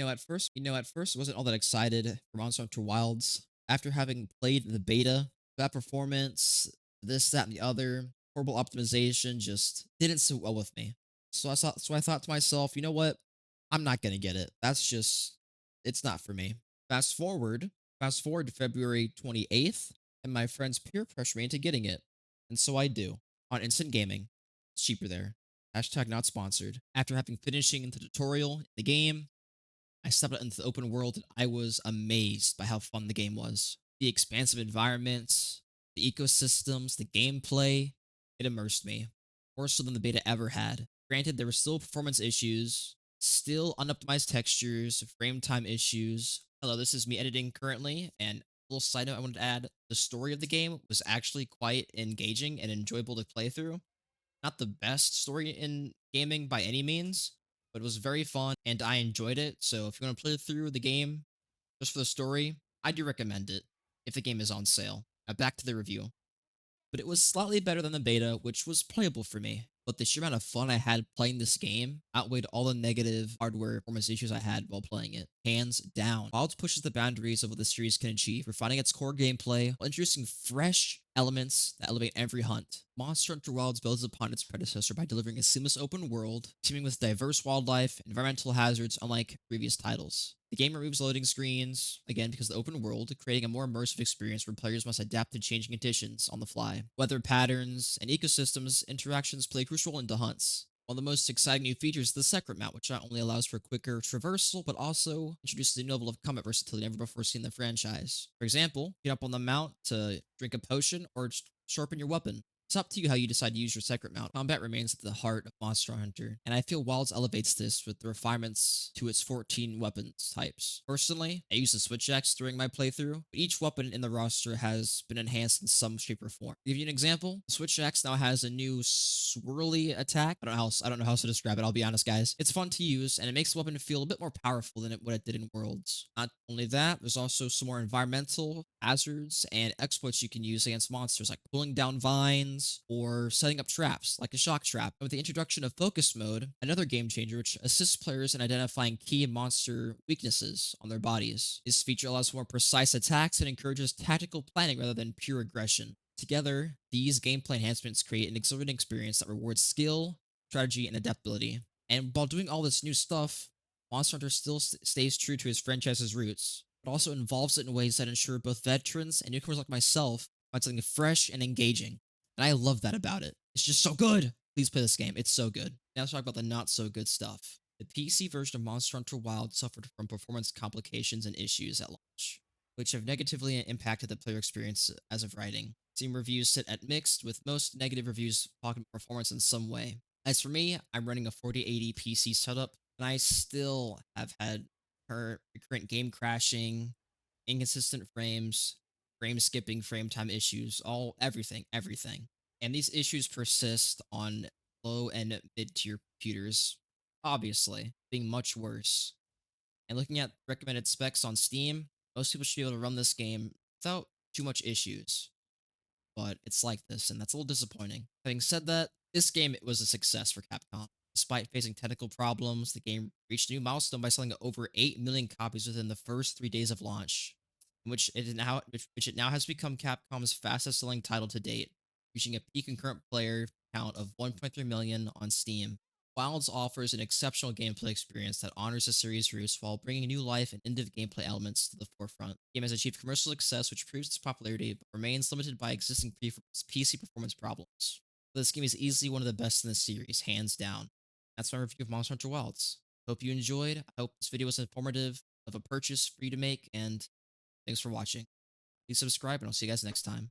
At first, I wasn't all that excited for Monster Hunter Wilds. After having played the beta, bad performance, this, that, and the other, horrible optimization just didn't sit well with me. So I thought to myself, you know what? I'm not gonna get it. It's not for me. Fast forward, fast forward to February 28th, and my friends peer pressure me into getting it. And so I do on Instant Gaming. It's cheaper there. Hashtag not sponsored. After having finishing the tutorial in the game, I stepped out into the open world and I was amazed by how fun the game was. The expansive environments, the ecosystems, the gameplay, it immersed me. More so than the beta ever had. Granted, there were still performance issues, still unoptimized textures, frame time issues. Hello, this is me editing currently, and a little side note I wanted to add, the story of the game was actually quite engaging and enjoyable to play through. Not the best story in gaming by any means, but it was very fun and I enjoyed it. So if you want to play through the game just for the story, I do recommend it if the game is on sale. Now back to the review, but it was slightly better than the beta, which was playable for me. But the sheer amount of fun I had playing this game outweighed all the negative hardware performance issues I had while playing it. Hands down. Wilds pushes the boundaries of what the series can achieve, refining its core gameplay while introducing fresh elements that elevate every hunt. Monster Hunter Wilds builds upon its predecessor by delivering a seamless open world, teeming with diverse wildlife and environmental hazards unlike previous titles. The game removes loading screens, again because of the open world, creating a more immersive experience where players must adapt to changing conditions on the fly. Weather patterns and ecosystems interactions play a crucial role into hunts. One of the most exciting new features is the secret mount, which not only allows for quicker traversal, but also introduces a new level of combat versatility never before seen in the franchise. For example, get up on the mount to drink a potion or sharpen your weapon. It's up to you how you decide to use your secret mount. Combat remains at the heart of Monster Hunter, and I feel Wilds elevates this with the refinements to its 14 weapons types. Personally, I use the switch axe during my playthrough, but each weapon in the roster has been enhanced in some shape or form. To give you an example, the switch axe now has a new swirly attack. I don't know how else to describe it, I'll be honest, guys. It's fun to use, and it makes the weapon feel a bit more powerful than what it did in Worlds. Not only that, there's also some more environmental hazards and exploits you can use against monsters, like pulling down vines or setting up traps, like a shock trap. And with the introduction of focus mode, another game changer which assists players in identifying key monster weaknesses on their bodies. This feature allows for more precise attacks and encourages tactical planning rather than pure aggression. Together, these gameplay enhancements create an exhilarating experience that rewards skill, strategy, and adaptability. And while doing all this new stuff, Monster Hunter still stays true to his franchise's roots, but also involves it in ways that ensure both veterans and newcomers like myself find something fresh and engaging. And I love that about it. It's just so good. Please play this game. It's so good. Now let's talk about the not so good stuff. The PC version of Monster Hunter Wild suffered from performance complications and issues at launch, which have negatively impacted the player experience as of writing. Steam reviews sit at mixed, with most negative reviews talking performance in some way. As for me, I'm running a 4080 PC setup, and I still have had recurrent game crashing, inconsistent frames, frame skipping, frame time issues, everything. And these issues persist on low and mid tier computers, obviously, being much worse. And looking at recommended specs on Steam, most people should be able to run this game without too much issues. But it's like this, and that's a little disappointing. Having said that, this game was a success for Capcom. Despite facing technical problems, the game reached a new milestone by selling over 8 million copies within the first 3 days of launch, which it now has become Capcom's fastest selling title to date, reaching a peak concurrent player count of 1.3 million on Steam. Wilds offers an exceptional gameplay experience that honors the series' roots while bringing new life and innovative gameplay elements to the forefront. The game has achieved commercial success, which proves its popularity, but remains limited by existing PC performance problems. This game is easily one of the best in the series, hands down. That's my review of Monster Hunter Wilds. Hope you enjoyed. I hope this video was informative of a purchase for you to make, and thanks for watching. Please subscribe, and I'll see you guys next time.